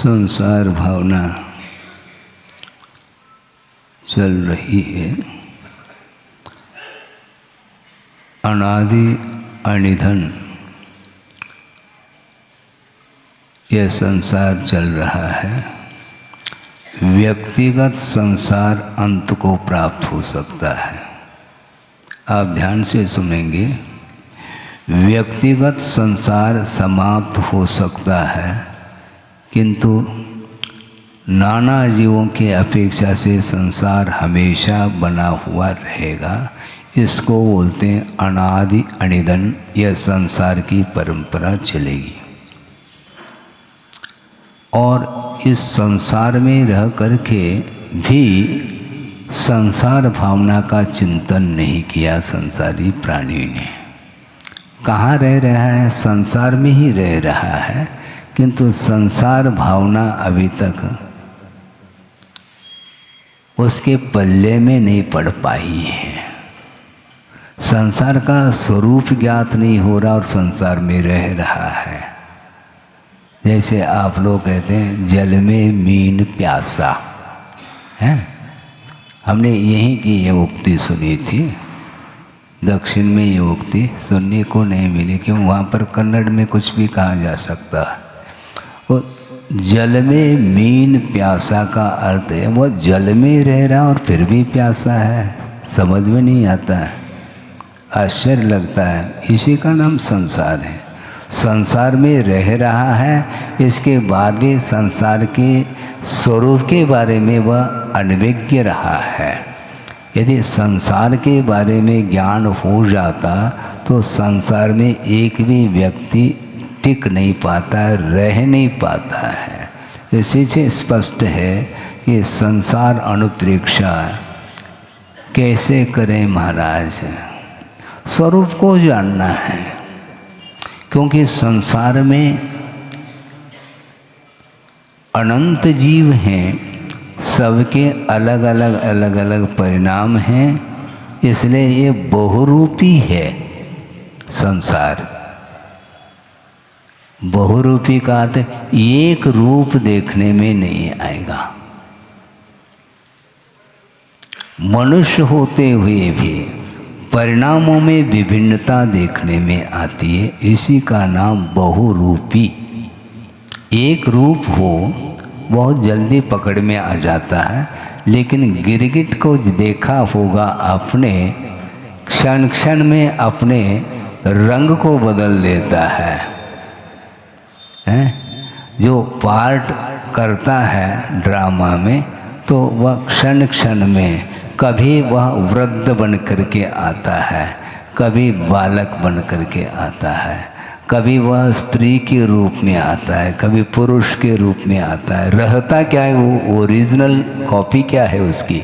संसार भावना चल रही है। अनादि अनिधन यह संसार चल रहा है। व्यक्तिगत संसार अंत को प्राप्त हो सकता है। आप ध्यान से सुनेंगे। व्यक्तिगत संसार समाप्त हो सकता है, किंतु नाना जीवों के अपेक्षा से संसार हमेशा बना हुआ रहेगा। इसको बोलते हैं अनादि अनिधन। यह संसार की परंपरा चलेगी और इस संसार में रह करके भी संसार भावना का चिंतन नहीं किया संसारी प्राणी ने। कहाँ रह रहा है? संसार में ही रह रहा है, किंतु संसार भावना अभी तक उसके पल्ले में नहीं पड़ पाई है। संसार का स्वरूप ज्ञात नहीं हो रहा और संसार में रह रहा है। जैसे आप लोग कहते हैं जल में मीन प्यासा है। हमने यहीं की ये उक्ति सुनी थी। दक्षिण में ये उक्ति सुनने को नहीं मिली, क्यों? वहाँ पर कन्नड़ में कुछ भी कहा जा सकता है। वो जल में मीन प्यासा का अर्थ है वो जल में रह रहा और फिर भी प्यासा है। समझ में नहीं आता है, आश्चर्य लगता है। इसी का नाम संसार है। संसार में रह रहा है, इसके बाद भी संसार के स्वरूप के बारे में वह अनभिज्ञ रहा है। यदि संसार के बारे में ज्ञान हो जाता तो संसार में एक भी व्यक्ति टिक नहीं पाता है, रह नहीं पाता है। इसी से स्पष्ट है कि संसार अनुप्रेक्षा कैसे करें महाराज? स्वरूप को जानना है, क्योंकि संसार में अनंत जीव हैं, सबके अलग अलग परिणाम हैं। इसलिए ये बहुरूपी है संसार। बहुरूपी का अर्थ एक रूप देखने में नहीं आएगा। मनुष्य होते हुए भी परिणामों में विभिन्नता देखने में आती है। इसी का नाम बहुरूपी। एक रूप हो बहुत जल्दी पकड़ में आ जाता है, लेकिन गिरगिट को देखा होगा आपने, क्षण क्षण में अपने रंग को बदल देता है। जो पार्ट करता है ड्रामा में, तो वह क्षण क्षण में कभी वह वृद्ध बन करके आता है, कभी बालक बन करके आता है, कभी वह स्त्री के रूप में आता है, कभी पुरुष के रूप में आता है। रहता क्या है? वो ओरिजिनल कॉपी क्या है उसकी?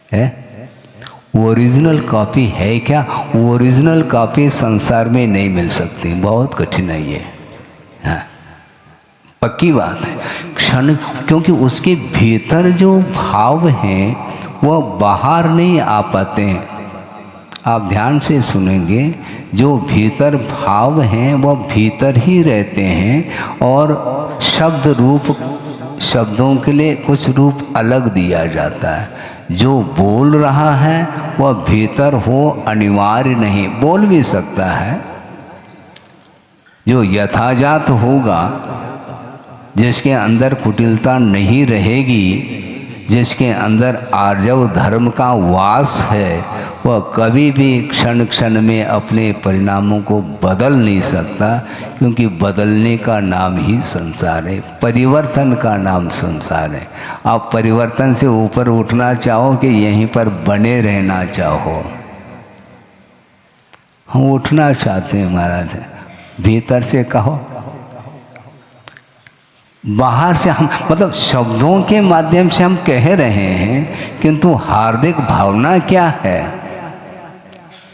है ओरिजिनल कॉपी है क्या? ओरिजिनल कॉपी संसार में नहीं मिल सकती, बहुत कठिन है ये। हाँ, पक्की बात है। क्षण, क्योंकि उसके भीतर जो भाव हैं वह बाहर नहीं आ पाते हैं। आप ध्यान से सुनेंगे, जो भीतर भाव हैं वह भीतर ही रहते हैं और शब्द रूप, शब्दों के लिए कुछ रूप अलग दिया जाता है। जो बोल रहा है वह भीतर हो अनिवार्य नहीं, बोल भी सकता है। जो यथाजात होगा, जिसके अंदर कुटिलता नहीं रहेगी, जिसके अंदर आर्जव धर्म का वास है, वह कभी भी क्षण क्षण में अपने परिणामों को बदल नहीं सकता, क्योंकि बदलने का नाम ही संसार है। परिवर्तन का नाम संसार है। आप परिवर्तन से ऊपर उठना चाहो कि यहीं पर बने रहना चाहो? हम उठना चाहते हैं महाराज। भीतर से कहो, बाहर से हम मतलब शब्दों के माध्यम से हम कह रहे हैं, किंतु हार्दिक भावना क्या है?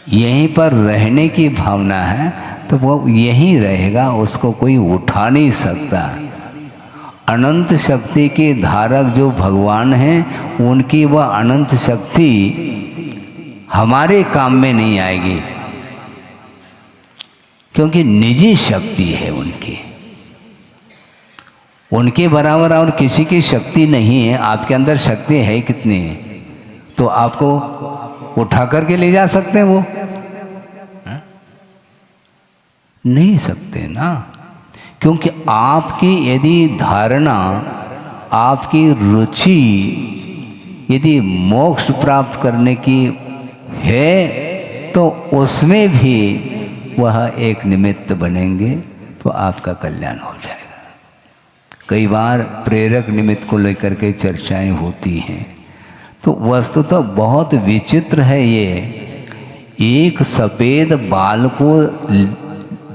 यहीं पर रहने की भावना है, तो वो यहीं रहेगा, उसको कोई उठा नहीं सकता। अनंत शक्ति के धारक जो भगवान हैं, उनकी वह अनंत शक्ति हमारे काम में नहीं आएगी, क्योंकि निजी शक्ति है उनकी। उनके बराबर और किसी की शक्ति नहीं है। आपके अंदर शक्ति है कितनी है, तो आपको उठा करके ले जा सकते हैं वो? नहीं सकते ना, क्योंकि आपकी यदि धारणा, आपकी रुचि यदि मोक्ष प्राप्त करने की है तो उसमें भी वह एक निमित्त बनेंगे तो आपका कल्याण हो जाएगा। कई बार प्रेरक निमित्त को लेकर के चर्चाएं होती हैं, तो वस्तुतः बहुत विचित्र है ये। एक सफ़ेद बाल को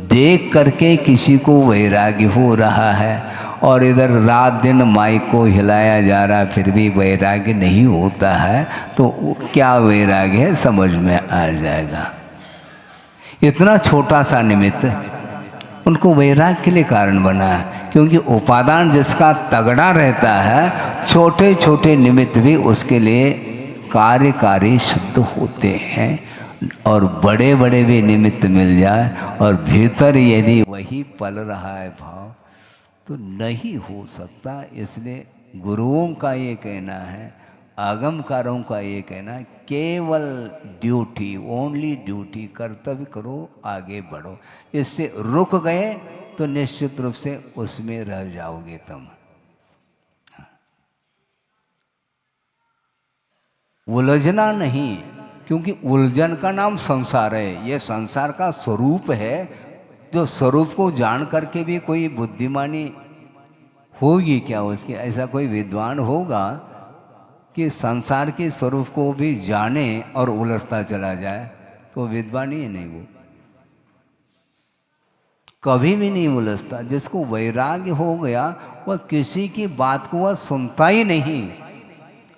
देख करके किसी को वैराग्य हो रहा है और इधर रात दिन माइक को हिलाया जा रहा है, फिर भी वैराग्य नहीं होता है, तो क्या वैराग्य है समझ में आ जाएगा। इतना छोटा सा निमित्त उनको वैराग्य के लिए कारण बना है, क्योंकि उपादान जिसका तगड़ा रहता है, छोटे छोटे निमित्त भी उसके लिए कार्यकारी शुद्ध होते हैं। और बड़े बड़े भी निमित्त मिल जाए और भीतर यदि वही पल रहा है भाव, तो नहीं हो सकता। इसलिए गुरुओं का ये कहना है, आगमकारों का ये कहना है, केवल ड्यूटी, ओनली ड्यूटी, कर्तव्य करो, आगे बढ़ो। इससे रुक गए तो निश्चित रूप से उसमें रह जाओगे तुम। उलझना नहीं, क्योंकि उलझन का नाम संसार है। ये संसार का स्वरूप है। जो स्वरूप को जान करके भी कोई बुद्धिमानी होगी क्या उसकी? ऐसा कोई विद्वान होगा कि संसार के स्वरूप को भी जाने और उलझता चला जाए? तो विद्वान ही नहीं, वो कभी भी नहीं उलझता। जिसको वैराग्य हो गया वह किसी की बात को वह सुनता ही नहीं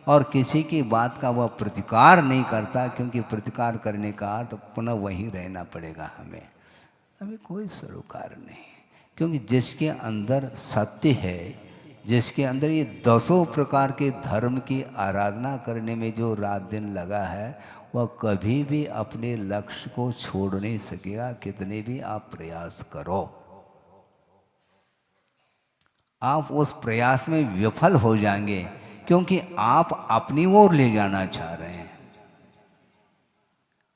और किसी की बात का वह प्रतिकार नहीं करता, क्योंकि प्रतिकार करने का अर्थ पुनः वहीं रहना पड़ेगा हमें कोई सरोकार नहीं। क्योंकि जिसके अंदर सत्य है, जिसके अंदर ये 10 प्रकार के धर्म की आराधना करने में जो रात दिन लगा है, वह कभी भी अपने लक्ष्य को छोड़ नहीं सकेगा, कितने भी आप प्रयास करो। आप उस प्रयास में विफल हो जाएंगे, क्योंकि आप अपनी ओर ले जाना चाह रहे हैं,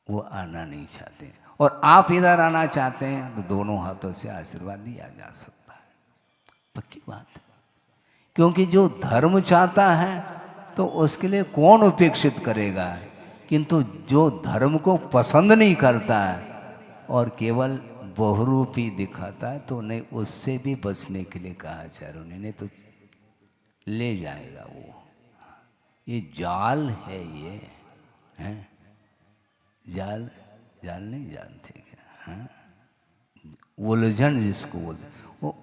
वो आना नहीं चाहते। और आप इधर आना चाहते हैं तो दोनों हाथों से आशीर्वाद दिया जा सकता है, पक्की बात है। क्योंकि जो धर्म चाहता है तो उसके लिए कौन उपेक्षित करेगा, किंतु जो धर्म को पसंद नहीं करता है और केवल बहुरूपी दिखाता है, तो नहीं, उससे भी बचने के लिए कहा आचार्यों ने, नहीं तो ले जाएगा वो। ये जाल है, ये है जाल। जाल नहीं जानते क्या? हाँ, उलझन जिसको बोलते, वो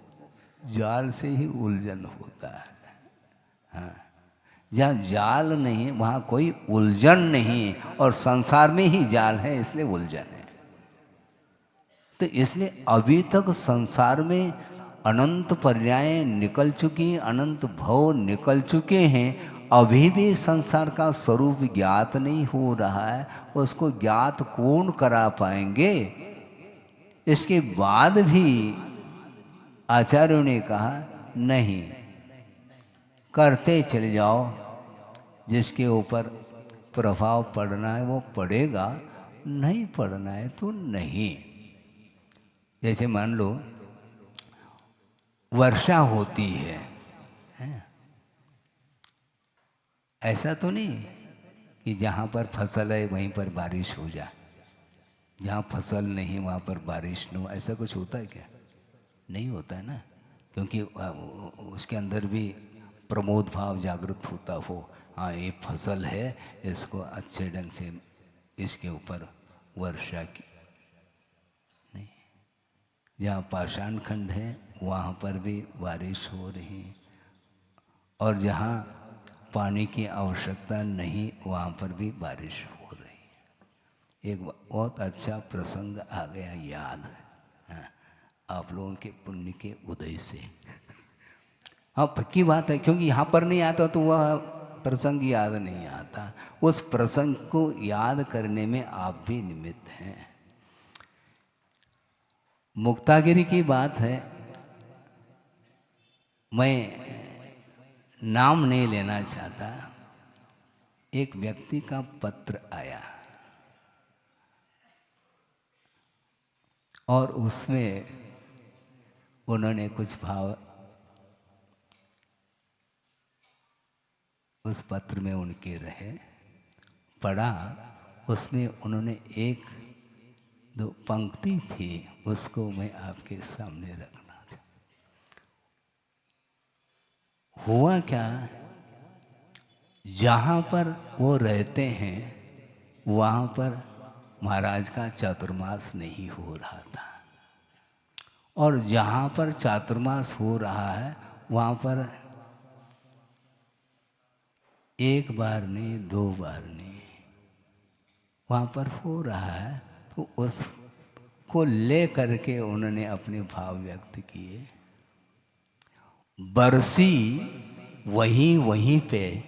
जाल से ही उलझन होता है। हाँ, जहाँ जाल नहीं वहाँ कोई उलझन नहीं, और संसार में ही जाल है, इसलिए उलझन है। तो इसलिए अभी तक संसार में अनंत पर्याय निकल चुकी, अनंत भव निकल चुके हैं, अभी भी संसार का स्वरूप ज्ञात नहीं हो रहा है। उसको ज्ञात कौन करा पाएंगे? इसके बाद भी आचार्यों ने कहा नहीं, करते चले जाओ, जिसके ऊपर प्रभाव पड़ना है वो पड़ेगा, नहीं पड़ना है तो नहीं। जैसे मान लो वर्षा होती है, ऐसा तो नहीं कि जहाँ पर फसल है वहीं पर बारिश हो जाए, जहाँ फसल नहीं वहाँ पर बारिश न हो, ऐसा कुछ होता है क्या? नहीं होता है ना, क्योंकि उसके अंदर भी प्रमोद भाव जागृत होता हो। हाँ, ये फसल है, इसको अच्छे ढंग से इसके ऊपर वर्षा की। नहीं, जहाँ पाषाण खंड है वहाँ पर भी बारिश हो रही, और जहाँ पानी की आवश्यकता नहीं वहाँ पर भी बारिश हो रही। एक बहुत अच्छा प्रसंग आ गया याद, हाँ, आप लोगों के पुण्य के उदय से। हाँ, पक्की बात है, क्योंकि यहाँ पर नहीं आता तो वह प्रसंग याद नहीं आता। उस प्रसंग को याद करने में आप भी निमित्त हैं। मुक्तागिरी की बात है, मैं नाम नहीं लेना चाहता, एक व्यक्ति का पत्र आया और उसमें उन्होंने कुछ भाव उस पत्र में उनके रहे, पढ़ा। उसमें उन्होंने एक दो पंक्ति थी, उसको मैं आपके सामने रखना चाहता। हुआ क्या, जहाँ पर वो रहते हैं वहाँ पर महाराज का चातुर्मास नहीं हो रहा था, और जहाँ पर चातुर्मास हो रहा है वहाँ पर एक बार नहीं, दो बार नहीं, वहाँ पर हो रहा है। तो उसको ले करके उन्होंने अपने भाव व्यक्त किए। बरसी वहीं वहीं पे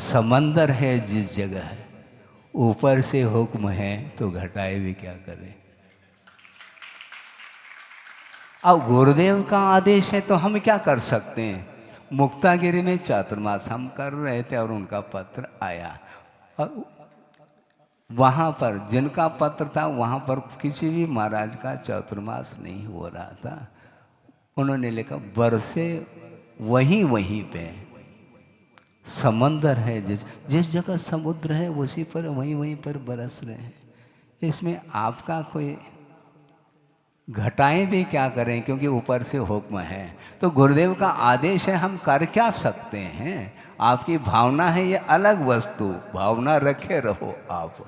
समंदर है जिस जगह, ऊपर से हुक्म है तो घटाए भी क्या करें। अब गुरुदेव का आदेश है तो हम क्या कर सकते हैं। मुक्तागिरी में चातुर्मास हम कर रहे थे और उनका पत्र आया, और वहाँ पर जिनका पत्र था वहाँ पर किसी भी महाराज का चातुर्मास नहीं हो रहा था। उन्होंने लिखा, बरसे वहीं वहीं पे समंदर है, जिस जिस जगह समुद्र है उसी पर वहीं वहीं पर बरस रहे हैं। इसमें आपका कोई घटाएं भी क्या करें, क्योंकि ऊपर से हुक्म है। तो गुरुदेव का आदेश है, हम कर क्या सकते हैं। आपकी भावना है ये अलग वस्तु, भावना रखे रहो आप।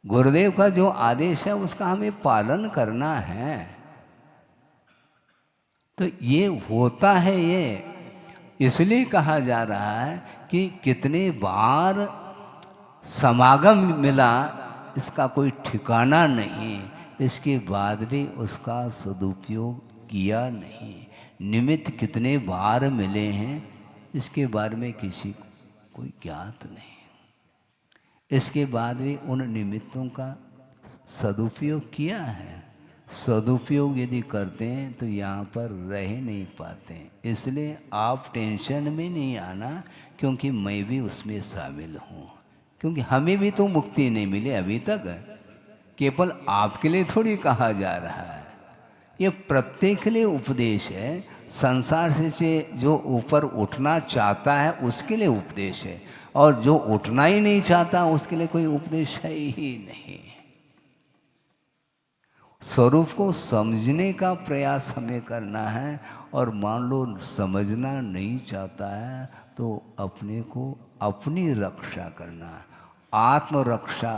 गुरुदेव का जो आदेश है उसका हमें पालन करना है। तो ये होता है, ये इसलिए कहा जा रहा है कि कितने बार समागम मिला इसका कोई ठिकाना नहीं, इसके बाद भी उसका सदुपयोग किया नहीं। निमित्त कितने बार मिले हैं इसके बारे में किसी को कोई ज्ञात नहीं। इसके बाद भी उन निमित्तों का सदुपयोग किया है। सदुपयोग यदि करते हैं तो यहाँ पर रह नहीं पाते। इसलिए आप टेंशन में नहीं आना, क्योंकि मैं भी उसमें शामिल हूँ। क्योंकि हमें भी तो मुक्ति नहीं मिली अभी तक, केवल आपके लिए थोड़ी कहा जा रहा है। ये प्रत्येक के लिए उपदेश है। संसार से जो ऊपर उठना चाहता है उसके लिए उपदेश है, और जो उठना ही नहीं चाहता उसके लिए कोई उपदेश है ही नहीं। स्वरूप को समझने का प्रयास हमें करना है, और मान लो समझना नहीं चाहता है तो अपने को अपनी रक्षा करना, आत्मरक्षा।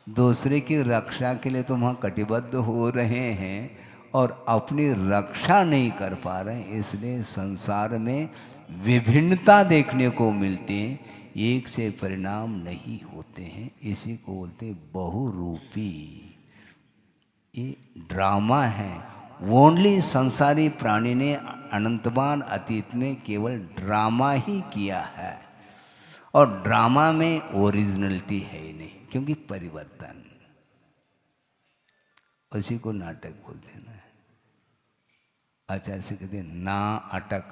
दूसरे की रक्षा के लिए तो वहाँ कटिबद्ध हो रहे हैं और अपनी रक्षा नहीं कर पा रहे हैं। इसलिए संसार में विभिन्नता देखने को मिलती है, एक से परिणाम नहीं होते हैं। इसी को बोलते बहुरूपी। ये ड्रामा है। ओनली संसारी प्राणी ने अनंतमान अतीत में केवल ड्रामा ही किया है, और ड्रामा में ओरिजिनलिटी है ही नहीं, क्योंकि परिवर्तन, उसी को नाटक बोलते हैं। आचार्य से कहते हैं ना अटक,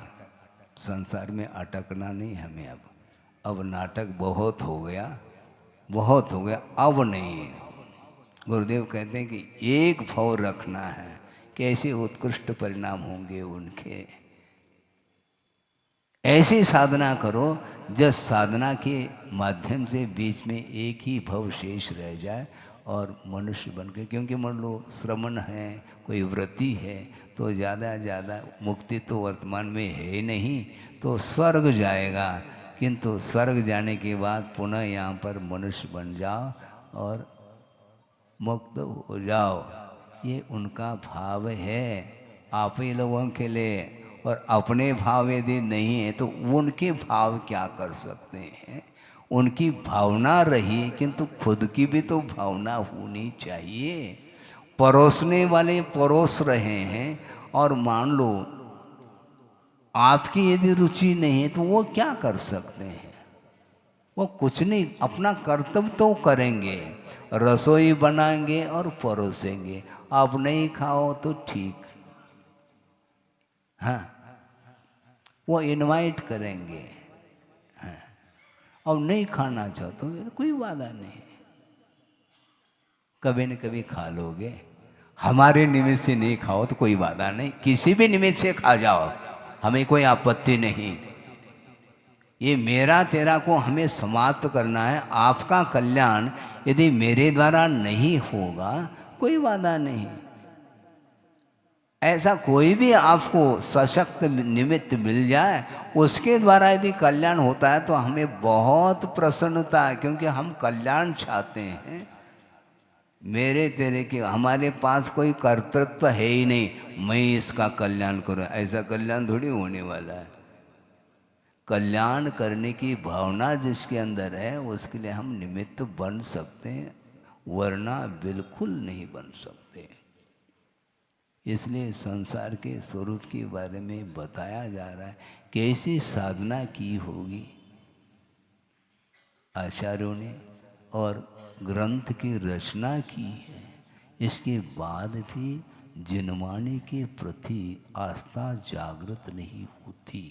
संसार में अटकना नहीं हमें। अब नाटक बहुत हो गया, बहुत हो गया, अब नहीं। गुरुदेव कहते हैं कि एक भाव रखना है, कैसे उत्कृष्ट परिणाम होंगे उनके। ऐसी साधना करो जिस साधना के माध्यम से बीच में एक ही भव शेष रह जाए और मनुष्य बन के। क्योंकि मान लो श्रमण है, कोई व्रति है, तो ज़्यादा मुक्ति तो वर्तमान में है ही नहीं, तो स्वर्ग जाएगा। किंतु स्वर्ग जाने के बाद पुनः यहाँ पर मनुष्य बन जाओ और मुक्त हो जाओ, ये उनका भाव है आप ही लोगों के लिए। और अपने भाव यदि नहीं है तो उनके भाव क्या कर सकते हैं। उनकी भावना रही, किंतु खुद की भी तो भावना होनी चाहिए। परोसने वाले परोस रहे हैं, और मान लो आपकी यदि रुचि नहीं है तो वो क्या कर सकते हैं। वो कुछ नहीं, अपना कर्तव्य तो करेंगे, रसोई बनाएंगे और परोसेंगे। आप नहीं खाओ तो ठीक, हाँ, वो इनवाइट करेंगे। हाँ, और नहीं खाना चाहते हो कोई बाधा नहीं, कभी न कभी खा लोगे। हमारे निमित्त से नहीं खाओ तो कोई बाधा नहीं, किसी भी निमित्त से खा जाओ, हमें कोई आपत्ति नहीं। ये मेरा तेरा को हमें समाप्त करना है। आपका कल्याण यदि मेरे द्वारा नहीं होगा कोई बाधा नहीं। ऐसा कोई भी आपको सशक्त निमित्त मिल जाए, उसके द्वारा यदि कल्याण होता है तो हमें बहुत प्रसन्नता है, क्योंकि हम कल्याण चाहते हैं। मेरे तेरे के हमारे पास कोई कर्तृत्व है ही नहीं, मैं इसका कल्याण करूं, ऐसा कल्याण थोड़ी होने वाला है। कल्याण करने की भावना जिसके अंदर है उसके लिए हम निमित्त बन सकते हैं, वरना बिल्कुल नहीं बन सकते। इसलिए संसार के स्वरूप के बारे में बताया जा रहा है, कैसी साधना की होगी आचार्यों ने और ग्रंथ की रचना की है, इसके बाद भी जिनवाणी के प्रति आस्था जागृत नहीं होती।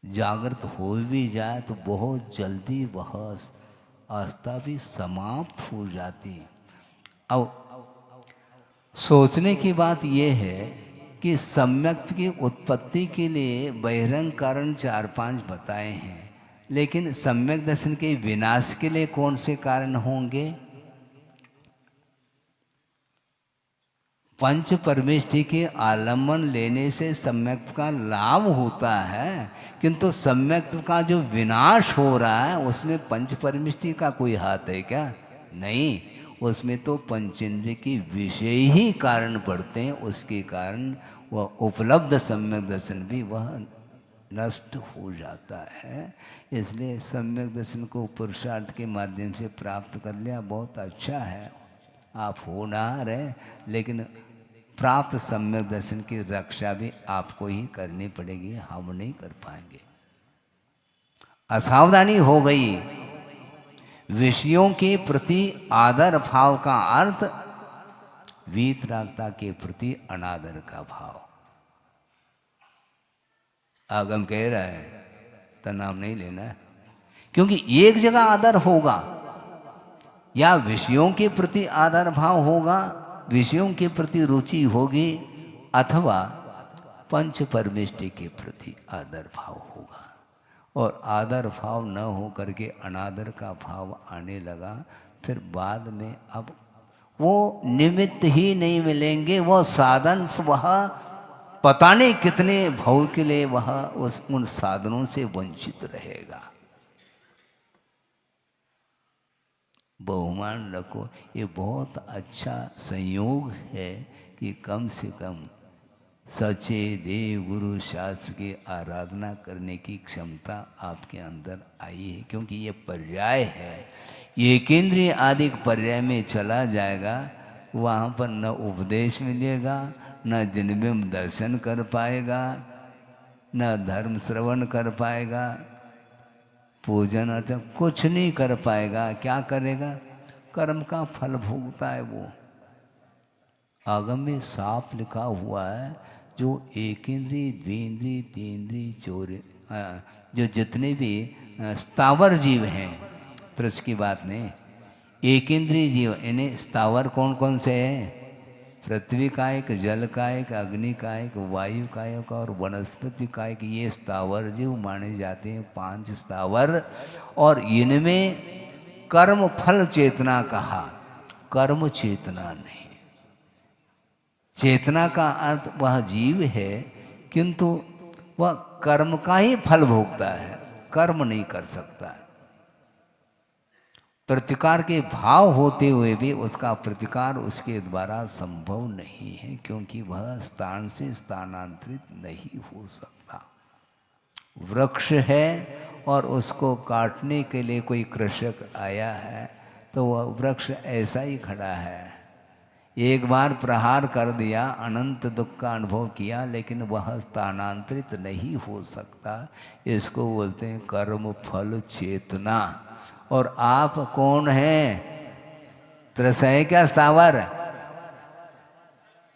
जागृत हो भी जाए तो बहुत जल्दी वह आस्था भी समाप्त हो जाती है। अब सोचने की बात यह है कि सम्यक की उत्पत्ति के लिए बहिरंग कारण 4-5 बताए हैं, लेकिन सम्यक दर्शन के विनाश के लिए कौन से कारण होंगे? पंच परमेष्टि के आलम्बन लेने से सम्यक का लाभ होता है, किंतु सम्यक का जो विनाश हो रहा है उसमें पंच परमेष्टि का कोई हाथ है क्या? नहीं, उसमें तो पंचेंद्रिय के विषय ही कारण पड़ते हैं, उसके कारण वह उपलब्ध सम्यक दर्शन भी वह नष्ट हो जाता है। इसलिए सम्यक दर्शन को पुरुषार्थ के माध्यम से प्राप्त कर लिया बहुत अच्छा है। आप होनहार है, लेकिन प्राप्त सम्यक दर्शन की रक्षा भी आपको ही करनी पड़ेगी, हम नहीं कर पाएंगे। असावधानी हो गई। विषयों के प्रति आदर भाव का अर्थ वीतरागता के प्रति अनादर का भाव। आगम कह रहा है तो नाम नहीं लेना है, क्योंकि एक जगह आदर होगा, या विषयों के प्रति आदर भाव होगा, विषयों के प्रति रुचि होगी, अथवा पंच परमेष्टि के प्रति आदर भाव होगा। और आदर भाव न हो करके अनादर का भाव आने लगा, फिर बाद में अब वो निमित्त ही नहीं मिलेंगे, वो साधन वह पता नहीं कितने भाव के लिए वह उन साधनों से वंचित रहेगा। बहुमान रखो, ये बहुत अच्छा संयोग है कि कम से कम सच्चे देव गुरु शास्त्र की आराधना करने की क्षमता आपके अंदर आई है, क्योंकि ये पर्याय है। ये केंद्रीय आदि पर्याय में चला जाएगा, वहाँ पर न उपदेश मिलेगा, न जिनबिंब दर्शन कर पाएगा, न धर्म श्रवण कर पाएगा, पूजन अर्चन कुछ नहीं कर पाएगा। क्या करेगा? कर्म का फल भोगता है वो। आगम में साफ लिखा हुआ है, जो एक इंद्रिय, द्विंद्रिय, तीन्द्रिय, जो जितने भी स्थावर जीव हैं, तो इसकी बात नहीं, एक इंद्रिय जीव यानी स्थावर कौन कौन से हैं? पृथ्वी का एक, जल का एक, अग्नि का एक, वायु का एक और वनस्पति का एक, ये स्थावर जीव माने जाते हैं 5 स्थावर। और इनमें कर्म फल चेतना कहा, कर्म चेतना नहीं। चेतना का अर्थ वह जीव है, किंतु वह कर्म का ही फल भोगता है, कर्म नहीं कर सकता। प्रतिकार के भाव होते हुए भी उसका प्रतिकार उसके द्वारा संभव नहीं है, क्योंकि वह स्थान से स्थानांतरित नहीं हो सकता। वृक्ष है और उसको काटने के लिए कोई कृषक आया है, तो वह वृक्ष ऐसा ही खड़ा है। एक बार प्रहार कर दिया, अनंत दुख का अनुभव किया, लेकिन वह स्थानांतरित नहीं हो सकता। इसको बोलते हैं कर्म फल चेतना। और आप कौन हैं? त्रस है क्या स्थावर?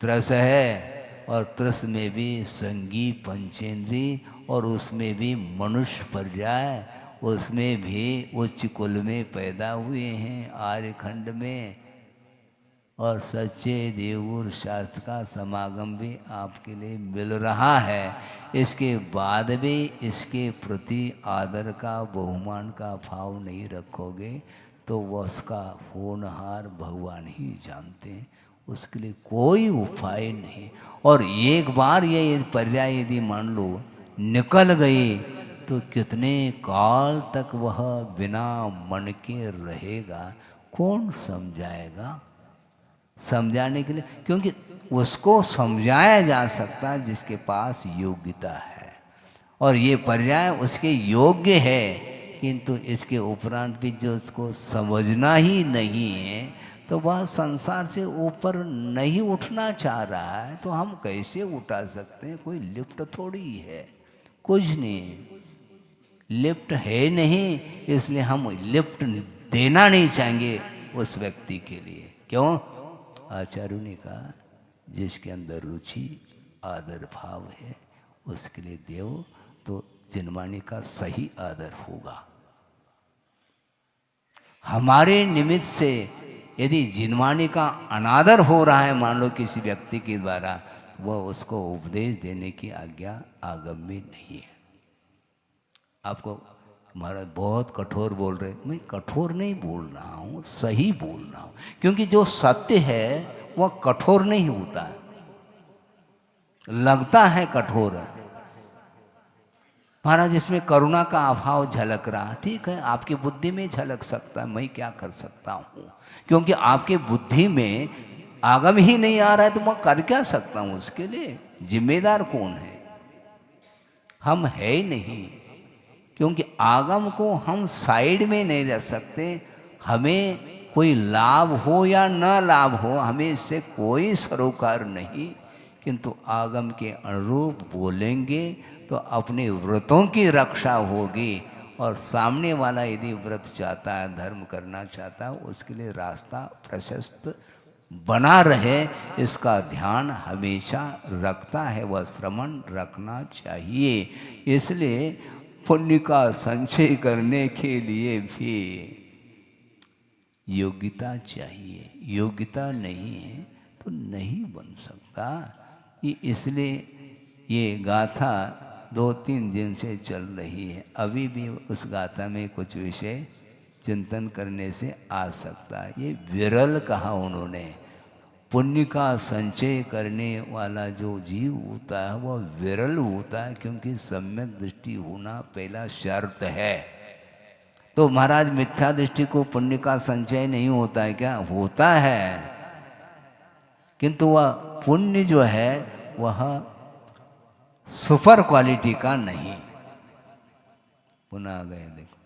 त्रस है, और त्रस में भी संगी पंचेंद्री, और उसमें भी मनुष्य पर्याय, उसमें भी उच्च कुल में पैदा हुए हैं आर्यखंड में, और सच्चे देवगुरु शास्त्र का समागम भी आपके लिए मिल रहा है। इसके बाद भी इसके प्रति आदर का बहुमान का भाव नहीं रखोगे तो वह उसका होनहार भगवान ही जानते हैं, उसके लिए कोई उपाय नहीं। और एक बार ये पर्याय यदि मान लो निकल गई तो कितने काल तक वह बिना मन के रहेगा, कौन समझाएगा? समझाने के लिए, क्योंकि उसको समझाया जा सकता है जिसके पास योग्यता है, और ये पर्याय उसके योग्य है, किंतु इसके उपरांत भी जो उसको समझना ही नहीं है तो वह संसार से ऊपर नहीं उठना चाह रहा है, तो हम कैसे उठा सकते हैं? कोई लिफ्ट थोड़ी है, कुछ नहीं, लिफ्ट है नहीं, इसलिए हम लिफ्ट देना नहीं चाहेंगे उस व्यक्ति के लिए। क्यों? आचार्य ने कहा जिसके अंदर रुचि आदर भाव है उसके लिए देव, तो जिनवाणी का सही आदर होगा। हमारे निमित्त से यदि जिनवाणी का अनादर हो रहा है मान लो किसी व्यक्ति के द्वारा, तो वह उसको उपदेश देने की आज्ञा आगम में नहीं है। आपको महाराज बहुत कठोर बोल रहे, मैं कठोर नहीं बोल रहा हूँ, सही बोल रहा हूँ, क्योंकि जो सत्य है वह कठोर नहीं होता है, लगता है कठोर है। महाराज इसमें करुणा का अभाव झलक रहा, ठीक है, आपकी बुद्धि में झलक सकता है, मैं क्या कर सकता हूँ? क्योंकि आपके बुद्धि में आगम ही नहीं आ रहा है तो मैं कर क्या सकता हूँ? उसके लिए जिम्मेदार कौन है? हम है ही नहीं, क्योंकि आगम को हम साइड में नहीं रख सकते। हमें कोई लाभ हो या न लाभ हो, हमें इससे कोई सरोकार नहीं, किंतु आगम के अनुरूप बोलेंगे तो अपने व्रतों की रक्षा होगी, और सामने वाला यदि व्रत चाहता है, धर्म करना चाहता है, उसके लिए रास्ता प्रशस्त बना रहे, इसका ध्यान हमेशा रखता है, वह श्रवण रखना चाहिए। इसलिए पुण्य का संचय करने के लिए भी योग्यता चाहिए, योग्यता नहीं है तो नहीं बन सकता। ये इसलिए ये गाथा 2-3 दिन से चल रही है, अभी भी उस गाथा में कुछ विषय चिंतन करने से आ सकता है। ये विरल कहा उन्होंने, पुण्य का संचय करने वाला जो जीव होता है वह विरल होता है, क्योंकि सम्यक दृष्टि होना पहला शर्त है। तो महाराज मिथ्या दृष्टि को पुण्य का संचय नहीं होता है क्या? होता है, किंतु वह पुण्य जो है वह सुपर क्वालिटी का नहीं। पुनः आ गए, देखो,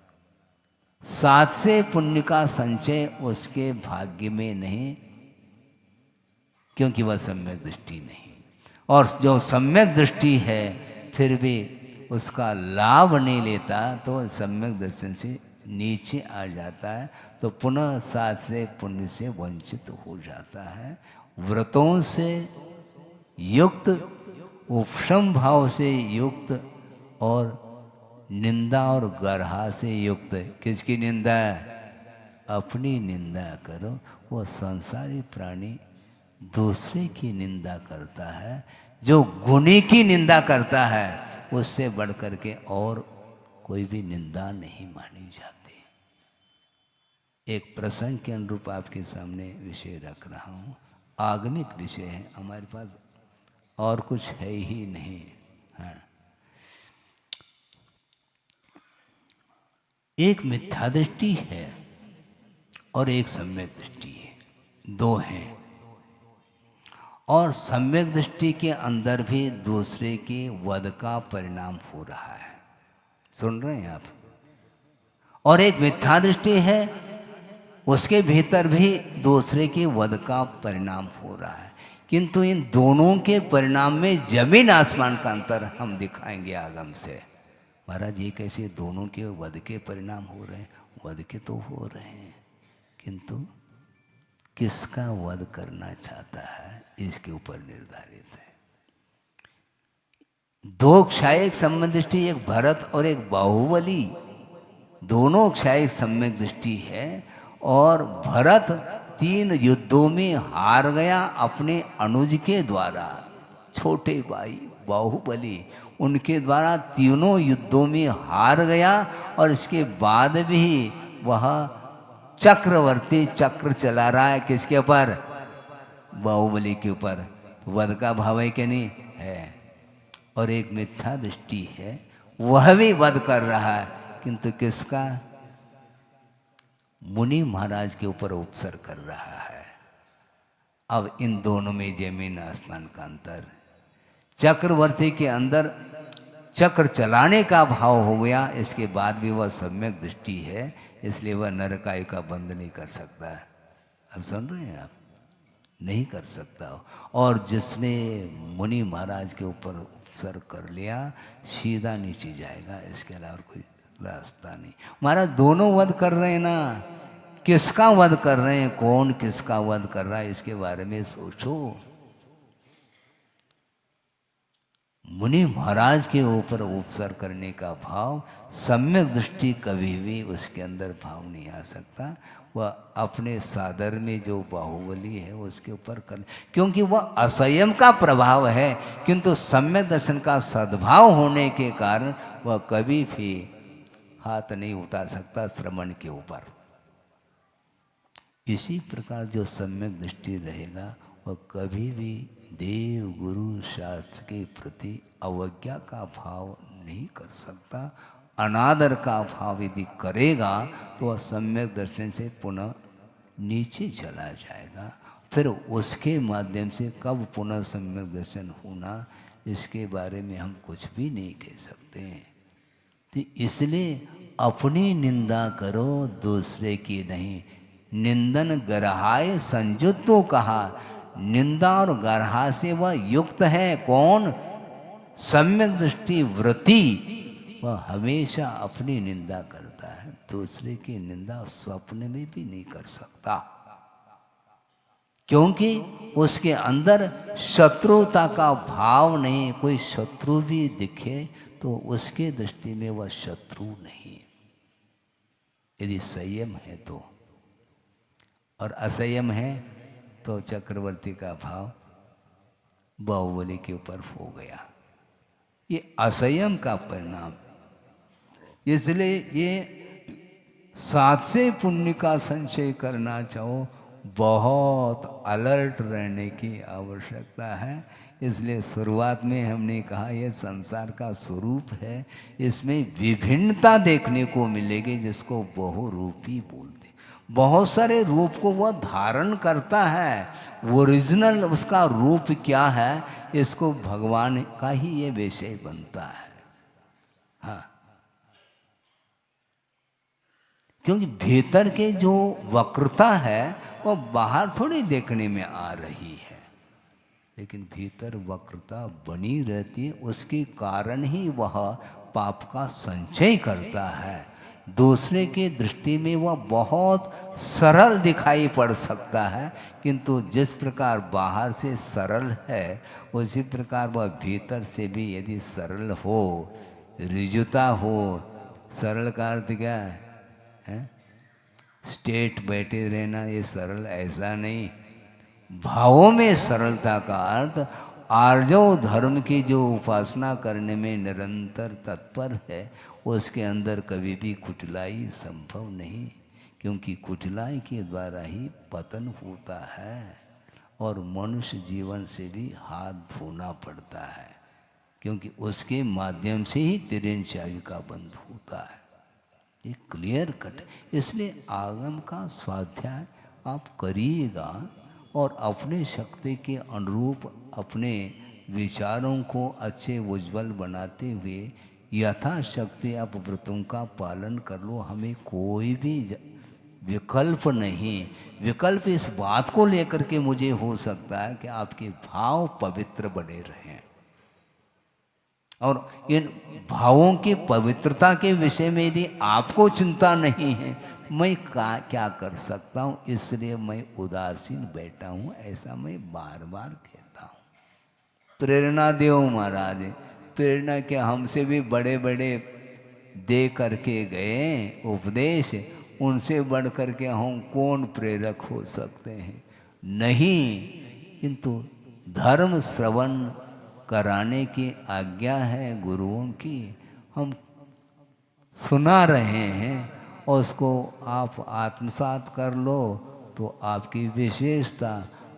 सात से पुण्य का संचय उसके भाग्य में नहीं, क्योंकि वह सम्यक दृष्टि नहीं, और जो सम्यक दृष्टि है फिर भी उसका लाभ नहीं लेता तो सम्यक दर्शन से नीचे आ जाता है, तो पुनः सात से पुण्य से वंचित हो जाता है। व्रतों से युक्त, उपशम भाव से युक्त, और निंदा और गर्हा से युक्त। किसकी निंदा? अपनी निंदा करो। वो संसारी प्राणी दूसरे की निंदा करता है, जो गुणी की निंदा करता है उससे बढ़कर के और कोई भी निंदा नहीं मानी जाती। एक प्रसंग के अनुरूप आपके सामने विषय रख रहा हूँ, आगमिक विषय है, हमारे पास और कुछ है ही नहीं। हाँ, एक मिथ्या दृष्टि है और एक सम्यक दृष्टि है, दो हैं। और सम्यक दृष्टि के अंदर भी दूसरे के वध का परिणाम हो रहा है, सुन रहे हैं आप? और एक मिथ्या दृष्टि है, उसके भीतर भी दूसरे के वध का परिणाम हो रहा है, किंतु इन दोनों के परिणाम में जमीन आसमान का अंतर हम दिखाएंगे आगम से। महाराज ये कैसे दोनों के वध के परिणाम हो रहे हैं? वध के तो हो रहे हैं, किंतु किसका वध करना चाहता है इसके ऊपर निर्धारित है। दो क्षायिक सम्यक दृष्टि, एक भरत और एक बाहुबली, दोनों क्षायिक सम्यक दृष्टि है। और भरत 3 युद्धों में हार गया अपने अनुज के द्वारा, छोटे भाई बाहुबली उनके द्वारा तीनों युद्धों में हार गया। और इसके बाद भी वह चक्रवर्ती चक्र चला रहा है, किसके ऊपर? बाहुबली के ऊपर। वध का भाव है कि नहीं है। और एक मिथ्या दृष्टि है, वह भी वध कर रहा है, किंतु किसका? मुनि महाराज के ऊपर उपसर कर रहा है। अब इन दोनों में जमीन आसमान का अंतर। चक्रवर्ती के अंदर चक्र चलाने का भाव हो गया, इसके बाद भी वह सम्यक दृष्टि है, इसलिए वह नरकायु का बंध नहीं कर सकता है। अब सुन रहे हैं आप? नहीं कर सकता। और जिसने मुनि महाराज के ऊपर उपसर कर लिया, सीधा नीचे जाएगा, इसके अलावा कोई रास्ता नहीं। महाराज दोनों वध कर रहे हैं ना, किसका वध कर रहे हैं, कौन किसका वध कर रहा है, इसके बारे में सोचो। मुनि महाराज के ऊपर उपसर करने का भाव, सम्यक दृष्टि कभी भी उसके अंदर भाव नहीं आ सकता। वह अपने सादर में जो बाहुबली है उसके ऊपर कर, क्योंकि वह असंयम का प्रभाव है, किंतु सम्यक दर्शन का सद्भाव होने के कारण वह कभी भी हाथ नहीं उठा सकता श्रवण के ऊपर। इसी प्रकार जो सम्यक दृष्टि रहेगा वह कभी भी देव गुरु शास्त्र के प्रति अवज्ञा का भाव नहीं कर सकता। अनादर का भाव यदि करेगा तो वह सम्यक दर्शन से पुनः नीचे चला जाएगा। फिर उसके माध्यम से कब पुनः सम्यक दर्शन होना, इसके बारे में हम कुछ भी नहीं कह सकते। तो इसलिए अपनी निंदा करो, दूसरे की नहीं। निंदन गरहाय संयुत तो कहा, निंदा और गरहा से वह युक्त है कौन? सम्यक दृष्टि वृत्ति। वह हमेशा अपनी निंदा करता है, दूसरे की निंदा स्वप्न में भी नहीं कर सकता, क्योंकि उसके अंदर शत्रुता का भाव नहीं। कोई शत्रु भी दिखे तो उसके दृष्टि में वह शत्रु नहीं, यदि संयम है तो। और असंयम है तो चक्रवर्ती का भाव बाहुबली के ऊपर हो गया। ये असंयम का परिणाम। इसलिए ये सात से पुण्य का संचय करना चाहो, बहुत अलर्ट रहने की आवश्यकता है। इसलिए शुरुआत में हमने कहा यह संसार का स्वरूप है, इसमें विभिन्नता देखने को मिलेगी, जिसको बहुरूपी बोलते। बहुत सारे रूप को वह धारण करता है, ओरिजिनल उसका रूप क्या है, इसको भगवान का ही ये विषय बनता है। हाँ, क्योंकि भीतर के जो वक्रता है वह बाहर थोड़ी देखने में आ रही है, लेकिन भीतर वक्रता बनी रहती है। उसके कारण ही वह पाप का संचय करता है। दूसरे के दृष्टि में वह बहुत सरल दिखाई पड़ सकता है, किंतु जिस प्रकार बाहर से सरल है उसी प्रकार वह भीतर से भी यदि सरल हो, ऋजुता हो। सरल का अर्थ क्या है? स्टेट बैठे रहना, ये सरल ऐसा नहीं। भावों में सरलता का अर्थ आर्जव धर्म की जो उपासना करने में निरंतर तत्पर है, उसके अंदर कभी भी कुटिलाई संभव नहीं, क्योंकि कुटिलाई के द्वारा ही पतन होता है और मनुष्य जीवन से भी हाथ धोना पड़ता है, क्योंकि उसके माध्यम से ही तिरंचायु का बंध होता है। ये क्लियर कट। इसलिए आगम का स्वाध्याय आप करिएगा और अपने शक्ति के अनुरूप अपने विचारों को अच्छे उज्ज्वल बनाते हुए यथाशक्ति आप व्रतों का पालन कर लो। हमें कोई भी विकल्प नहीं। विकल्प इस बात को लेकर के मुझे हो सकता है कि आपके भाव पवित्र बने रहें, और इन भावों की पवित्रता के विषय में यदि आपको चिंता नहीं है, मैं क्या कर सकता हूँ? इसलिए मैं उदासीन बैठा हूँ, ऐसा मैं बार बार कहता हूँ। प्रेरणा देव महाराज, प्रेरणा क्या, हमसे भी बड़े बड़े दे करके गए उपदेश, उनसे बढ़ करके हम कौन प्रेरक हो सकते हैं? नहीं। किंतु धर्म श्रवण कराने की आज्ञा है गुरुओं की, हम सुना रहे हैं और उसको आप आत्मसात कर लो तो आपकी विशेषता,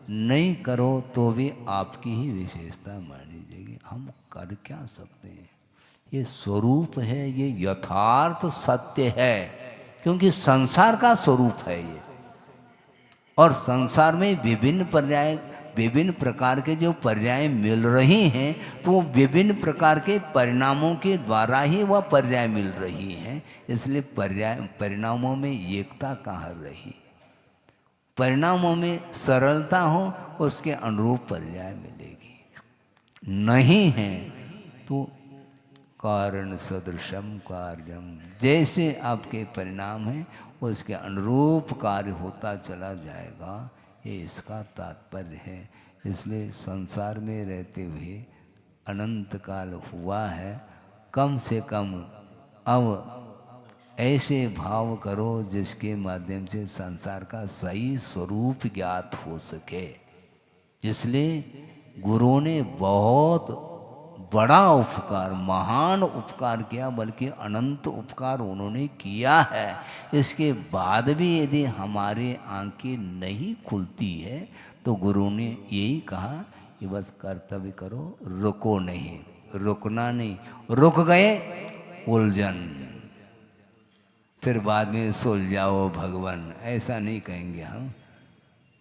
नहीं करो तो भी आपकी ही विशेषता मानी जाएगी। हम कर क्या सकते हैं? ये स्वरूप है, ये यथार्थ सत्य है, क्योंकि संसार का स्वरूप है ये। और संसार में विभिन्न प्रकार के जो पर्याय मिल रही हैं, तो वो विभिन्न प्रकार के परिणामों के द्वारा ही वह पर्याय मिल रही हैं। इसलिए परिणामों में एकता कहाँ रही? परिणामों में सरलता हो, उसके अनुरूप पर्याय मिलेगी। नहीं है तो कारण सदृशम कार्यम, जैसे आपके परिणाम हैं उसके अनुरूप कार्य होता चला जाएगा, ये इसका तात्पर्य है। इसलिए संसार में रहते हुए अनंत काल हुआ है, कम से कम अब ऐसे भाव करो जिसके माध्यम से संसार का सही स्वरूप ज्ञात हो सके। इसलिए गुरुओं ने बहुत बड़ा उपकार, महान उपकार किया, बल्कि अनंत उपकार उन्होंने किया है। इसके बाद भी यदि हमारे आंखें नहीं खुलती है तो गुरु ने यही कहा कि बस कर्तव्य करो, रुको नहीं, रुकना नहीं। रुक गए उलझन, फिर बाद में सुलझाओ भगवान, ऐसा नहीं कहेंगे हम।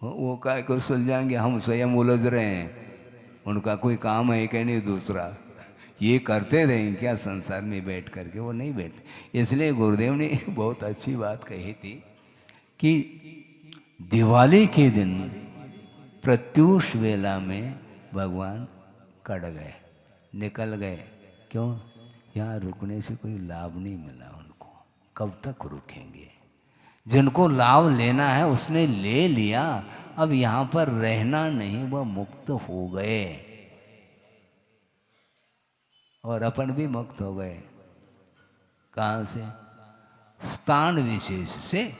वो काय को सुलझाएंगे? हम स्वयं उलझ रहे हैं, उनका कोई काम है कि नहीं दूसरा? ये करते रहें क्या संसार में बैठ करके? वो नहीं बैठते। इसलिए गुरुदेव ने बहुत अच्छी बात कही थी कि दिवाली के दिन प्रत्यूष वेला में भगवान कट गए, निकल गए। क्यों? यहाँ रुकने से कोई लाभ नहीं मिला उनको, कब तक रुकेंगे? जिनको लाभ लेना है उसने ले लिया, अब यहाँ पर रहना नहीं, वह मुक्त हो गए और अपन भी मुक्त हो गए। कहाँ से? स्थान विशेष से।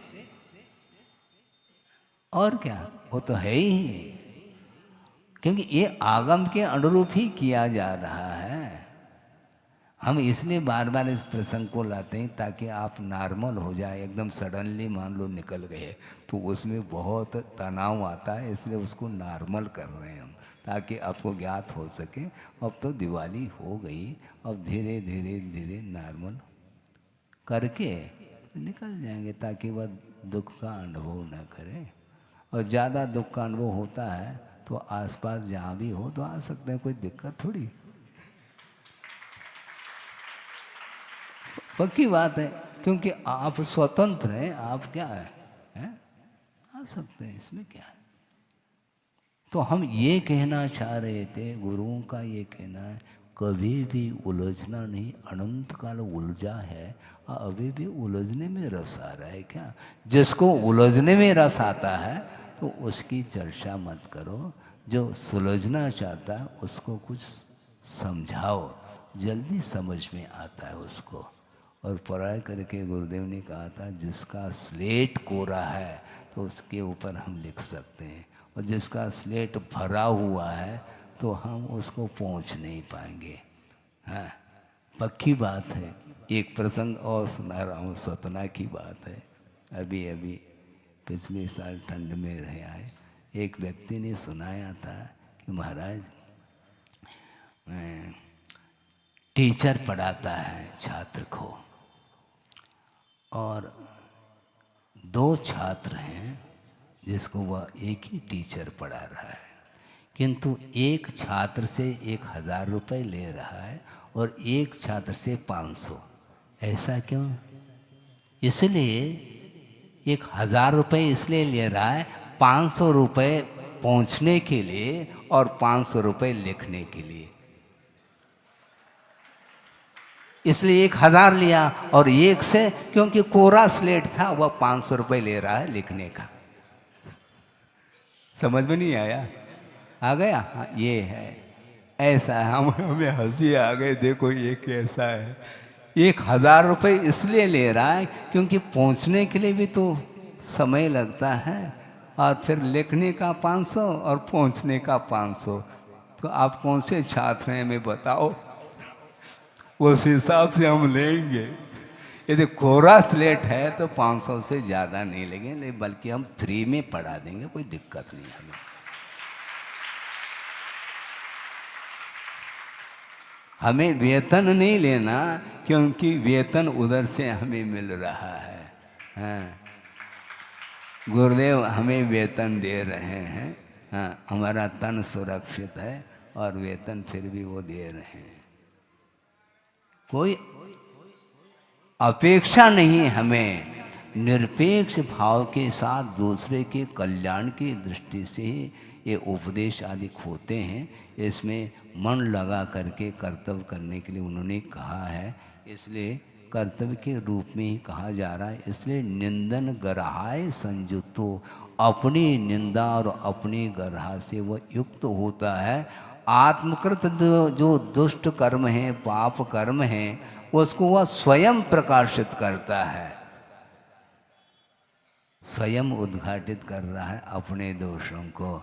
और क्या, वो तो है ही, क्योंकि ये आगम के अनुरूप ही किया जा रहा है। हम इसलिए बार बार इस प्रसंग को लाते हैं ताकि आप नॉर्मल हो जाए। एकदम सडनली मान लो निकल गए तो उसमें बहुत तनाव आता है, इसलिए उसको नॉर्मल कर रहे हैं हम, ताकि आपको ज्ञात हो सके अब तो दिवाली हो गई, अब धीरे धीरे धीरे नॉर्मल करके निकल जाएंगे, ताकि वह दुख का अनुभव न करें। और ज़्यादा दुख का अनुभव होता है तो आसपास जहाँ भी हो तो आ सकते हैं, कोई दिक्कत थोड़ी। पक्की बात है, क्योंकि आप स्वतंत्र हैं, आप क्या हैं? आ सकते हैं, इसमें क्या है। तो हम ये कहना चाह रहे थे, गुरुओं का ये कहना है, कभी भी उलझना नहीं। अनंत काल उलझा है, अभी भी उलझने में रस आ रहा है क्या? जिसको उलझने में रस आता है तो उसकी चर्चा मत करो। जो सुलझना चाहता है उसको कुछ समझाओ, जल्दी समझ में आता है उसको। और पढ़ाई करके गुरुदेव ने कहा था, जिसका स्लेट कोरा है तो उसके ऊपर हम लिख सकते हैं, और जिसका स्लेट भरा हुआ है तो हम उसको पहुंच नहीं पाएंगे। हाँ, पक्की बात है। एक प्रसंग और सुना रहा हूँ, सतना की बात है। अभी अभी पिछले साल ठंड में रहे आए, एक व्यक्ति ने सुनाया था कि महाराज टीचर पढ़ाता है छात्र को, और 2 छात्र हैं जिसको वह एक ही टीचर पढ़ा रहा है, किंतु एक छात्र से 1000 रुपये ले रहा है और एक छात्र से 500। ऐसा क्यों? इसलिए 1000 रुपये इसलिए ले रहा है, 500 रुपये पहुँचने के लिए और 500 रुपये लिखने के लिए। इसलिए 1000 लिया, और एक से क्योंकि कोरा स्लेट था वह 500 रुपये ले रहा है लिखने का। समझ में नहीं आया? आ गया? हाँ, ये है। ऐसा है। हमें हंसी आ गई, देखो ये कैसा है। 1,000 रुपये इसलिए ले रहा है क्योंकि पहुंचने के लिए भी तो समय लगता है, और फिर लिखने का 500 और पहुंचने का 500। तो आप कौन से छात्र हैं हमें बताओ, उस हिसाब से हम लेंगे। यदि कोरा स्लेट है तो 500 से ज़्यादा नहीं लेंगे, बल्कि हम फ्री में पढ़ा देंगे, कोई दिक्कत नहीं हमें। हमें वेतन नहीं लेना, क्योंकि वेतन उधर से हमें मिल रहा है। हाँ, गुरुदेव हमें वेतन दे रहे हैं। हाँ, हमारा तन सुरक्षित है और वेतन फिर भी वो दे रहे हैं। कोई अपेक्षा नहीं, हमें निरपेक्ष भाव के साथ दूसरे के कल्याण की दृष्टि से ही ये उपदेश आदि होते हैं। इसमें मन लगा करके कर्तव्य करने के लिए उन्होंने कहा है, इसलिए कर्तव्य के रूप में ही कहा जा रहा है। इसलिए निंदन गरहाय संयुक्तो, अपनी निंदा और अपनी गरहा से वह युक्त होता है। आत्मकृत जो दुष्ट कर्म है, पाप कर्म है, उसको वह स्वयं प्रकाशित करता है, स्वयं उद्घाटित कर रहा है अपने दोषों को।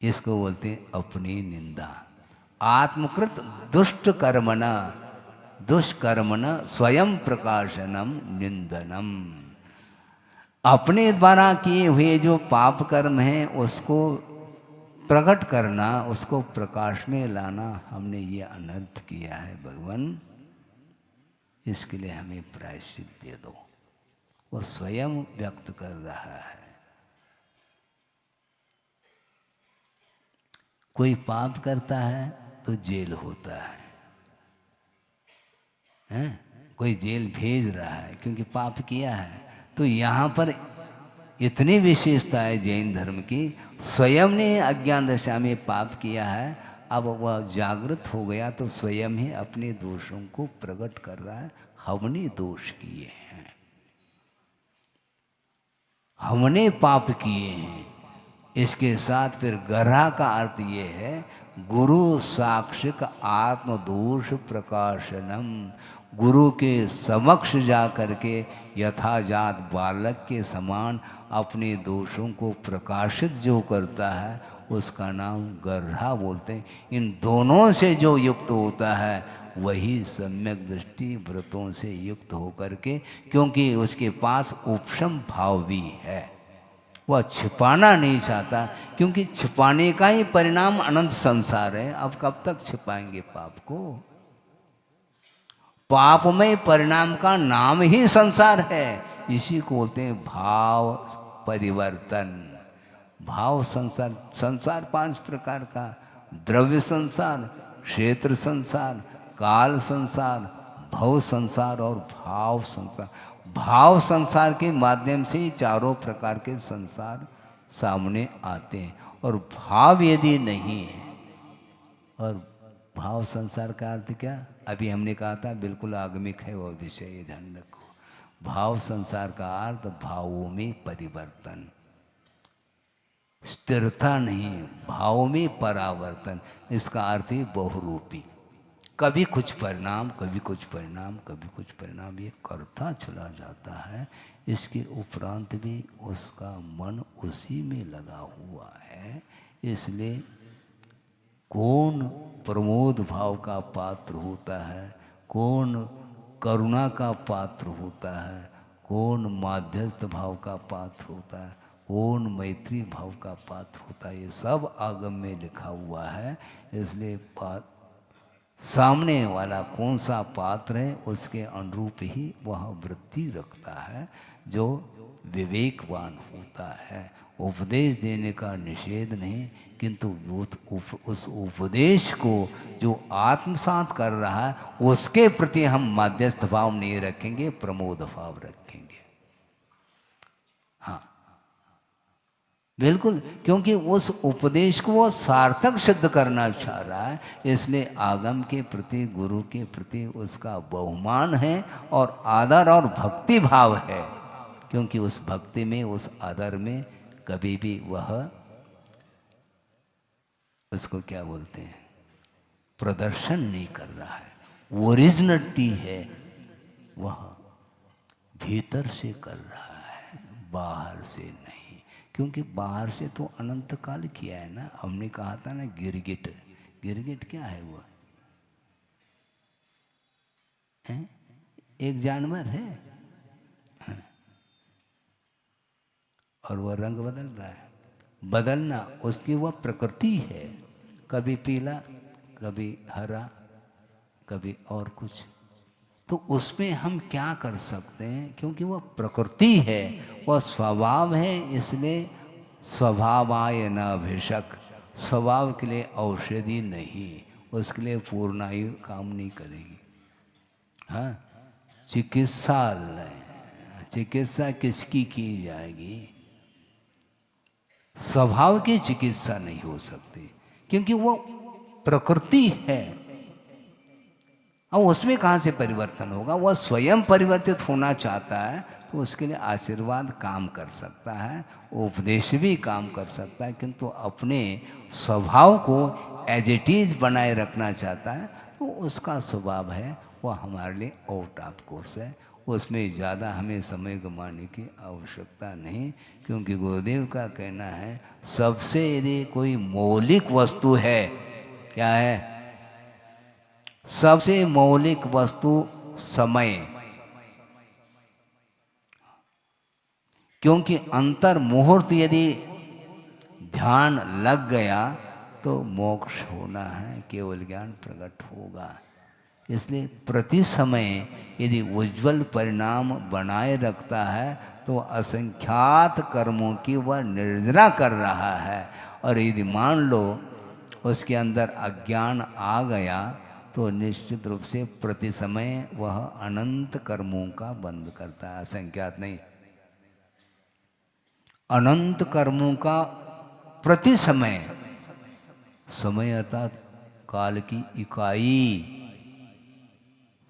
इसको बोलते हैं अपनी निंदा। आत्मकृत दुष्ट कर्मणा, दुष्कर्मणा स्वयं प्रकाशनम निंदनम। अपने द्वारा किए हुए जो पाप कर्म हैं उसको प्रकट करना, उसको प्रकाश में लाना, हमने ये अनर्थ किया है भगवान, इसके लिए हमें प्रायश्चित दे दो। वो स्वयं व्यक्त कर रहा है। कोई पाप करता है तो जेल होता है, हैं? कोई जेल भेज रहा है क्योंकि पाप किया है। तो यहाँ पर इतनी विशेषता है जैन धर्म की, स्वयं ने अज्ञान दशा में पाप किया है, अब वह जागृत हो गया तो स्वयं ही अपने दोषों को प्रकट कर रहा है। हमने दोष किए हैं, हमने पाप किए हैं। इसके साथ फिर गरहा का अर्थ ये है, गुरु साक्षिक आत्मदोष प्रकाशनम। गुरु के समक्ष जा करके यथाजात बालक के समान अपने दोषों को प्रकाशित जो करता है उसका नाम गरहा बोलते हैं। इन दोनों से जो युक्त होता है वही सम्यक दृष्टि व्रतों से युक्त होकर के, क्योंकि उसके पास उपशम भाव भी है, वह छिपाना नहीं चाहता, क्योंकि छिपाने का ही परिणाम अनंत संसार है। अब कब तक छिपाएंगे पाप को? पापमय परिणाम का नाम ही संसार है। इसी को बोलते हैं भाव परिवर्तन। भाव संसार, संसार 5 प्रकार का, द्रव्य संसार, क्षेत्र संसार, काल संसार, भव संसार और भाव संसार। भाव संसार के माध्यम से ही चारों प्रकार के संसार सामने आते हैं। और भाव यदि नहीं है, और भाव संसार का अर्थ क्या, अभी हमने कहा था, बिल्कुल आगमिक है वो विषय, ध्यान रखो। भाव संसार का अर्थ भावों में परिवर्तन, स्थिरता नहीं, भाव में परावर्तन। इसका अर्थ ही बहुरूपी, कभी कुछ परिणाम, कभी कुछ परिणाम, कभी कुछ परिणाम, ये करता चला जाता है। इसके उपरांत भी उसका मन उसी में लगा हुआ है। इसलिए कौन प्रमोद भाव का पात्र होता है, कौन करुणा का पात्र होता है, कौन माध्यस्थ भाव का पात्र होता है, कौन मैत्री भाव का पात्र होता है, ये सब आगम में लिखा हुआ है। इसलिए सामने वाला कौन सा पात्र है उसके अनुरूप ही वह वृत्ति रखता है, जो विवेकवान होता है। उपदेश देने का निषेध नहीं, किंतु उस उपदेश को जो आत्मसात कर रहा है उसके प्रति हम माध्यस्थ भाव नहीं रखेंगे, प्रमोद भाव रखेंगे। हाँ बिल्कुल, क्योंकि उस उपदेश को वो सार्थक सिद्ध करना चाह रहा है। इसलिए आगम के प्रति, गुरु के प्रति उसका बहुमान है और आदर और भक्ति भाव है, क्योंकि उस भक्ति में, उस आदर में कभी भी वह उसको क्या बोलते हैं, प्रदर्शन नहीं कर रहा है, ओरिजिनलिटी है वह भीतर से कर रहा है, बाहर से नहीं। क्योंकि बाहर से तो अनंत काल किया है ना। हमने कहा था ना गिरगिट, गिरगिट क्या है वो है? एक जानवर है और वह रंग बदल रहा है। बदलना उसकी वह प्रकृति है, कभी पीला, कभी हरा, कभी और कुछ। तो उसमें हम क्या कर सकते हैं, क्योंकि वह प्रकृति है, वह स्वभाव है, इसलिए स्वभावाय न भिषक, स्वभाव के लिए औषधि नहीं, उसके लिए पूर्णायु काम नहीं करेगी। हाँ, चिकित्सा चिकित्सा किसकी की जाएगी, स्वभाव की चिकित्सा नहीं हो सकती, क्योंकि वो प्रकृति है। अब उसमें कहाँ से परिवर्तन होगा, वह स्वयं परिवर्तित होना चाहता है तो उसके लिए आशीर्वाद काम कर सकता है, उपदेश भी काम कर सकता है, किंतु अपने स्वभाव को एज इट इज बनाए रखना चाहता है तो उसका स्वभाव है वह हमारे लिए आउट ऑफ कोर्स है। उसमें ज़्यादा हमें समय गंवाने की आवश्यकता नहीं, क्योंकि गुरुदेव का कहना है सबसे यदि कोई मौलिक वस्तु है, क्या है, सबसे मौलिक वस्तु समय। क्योंकि अंतर मुहूर्त यदि ध्यान लग गया तो मोक्ष होना है, केवल ज्ञान प्रकट होगा। इसलिए प्रति समय यदि उज्जवल परिणाम बनाए रखता है तो असंख्यात कर्मों की वह निर्जना कर रहा है। और यदि मान लो उसके अंदर अज्ञान आ गया तो निश्चित रूप से प्रति समय वह अनंत कर्मों का बंद करता है, असंख्यात नहीं, अनंत कर्मों का प्रति समय। समय अर्थात काल की इकाई।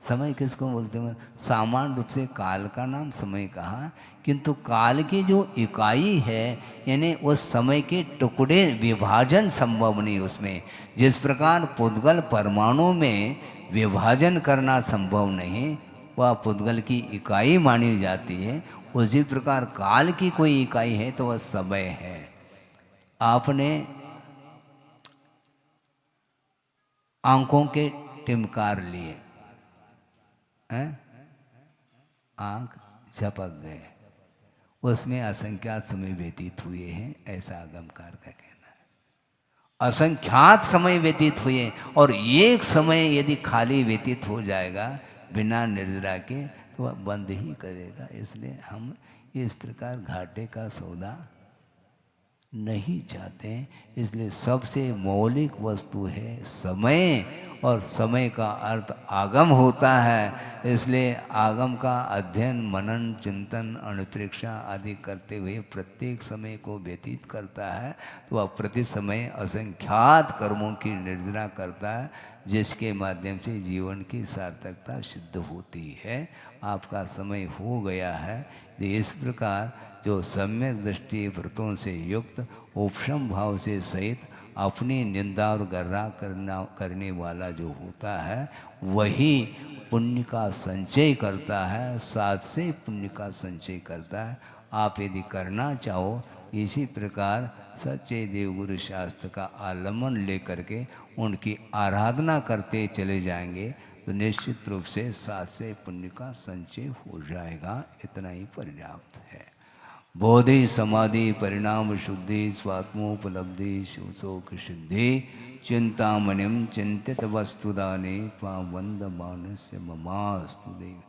समय किसको बोलते हैं, सामान्य रूप से काल का नाम समय कहा, किंतु काल की जो इकाई है यानी उस समय के टुकड़े विभाजन संभव नहीं उसमें। जिस प्रकार पुद्गल परमाणु में विभाजन करना संभव नहीं, वह पुद्गल की इकाई मानी जाती है, उसी प्रकार काल की कोई इकाई है तो वह समय है। आपने आंखों के टिमकार लिए, आंख झपक गए, उसमें असंख्यात समय व्यतीत हुए हैं, ऐसा आगमकार का कहना है। असंख्यात समय व्यतीत हुए और एक समय यदि खाली व्यतीत हो जाएगा बिना निर्जरा के तो वह बंद ही करेगा। इसलिए हम इस प्रकार घाटे का सौदा नहीं चाहते हैं। इसलिए सबसे मौलिक वस्तु है समय, और समय का अर्थ आगम होता है। इसलिए आगम का अध्ययन, मनन, चिंतन, अनुप्रेक्षा आदि करते हुए प्रत्येक समय को व्यतीत करता है तो वह प्रति समय असंख्यात कर्मों की निर्जना करता है, जिसके माध्यम से जीवन की सार्थकता सिद्ध होती है। आपका समय हो गया है। इस प्रकार जो सम्यक दृष्टि व्रतों से युक्त उपशम भाव से सहित अपनी निंदा और गर्रा करने वाला जो होता है वही पुण्य का संचय करता है, साथ से पुण्य का संचय करता है। आप यदि करना चाहो इसी प्रकार सच्चे देवगुरु शास्त्र का आलम्बन लेकर के उनकी आराधना करते चले जाएंगे तो निश्चित रूप से साथ से पुण्य का संचय हो जाएगा। इतना ही पर्याप्त है। बोधि समाधि परिणाम शुद्धि स्वात्मोपलब्धि शिवशोक सिद्धि चिंतामणिम चिंतित वस्तुदाने त्वां वंदमानस्य ममास्तु देव।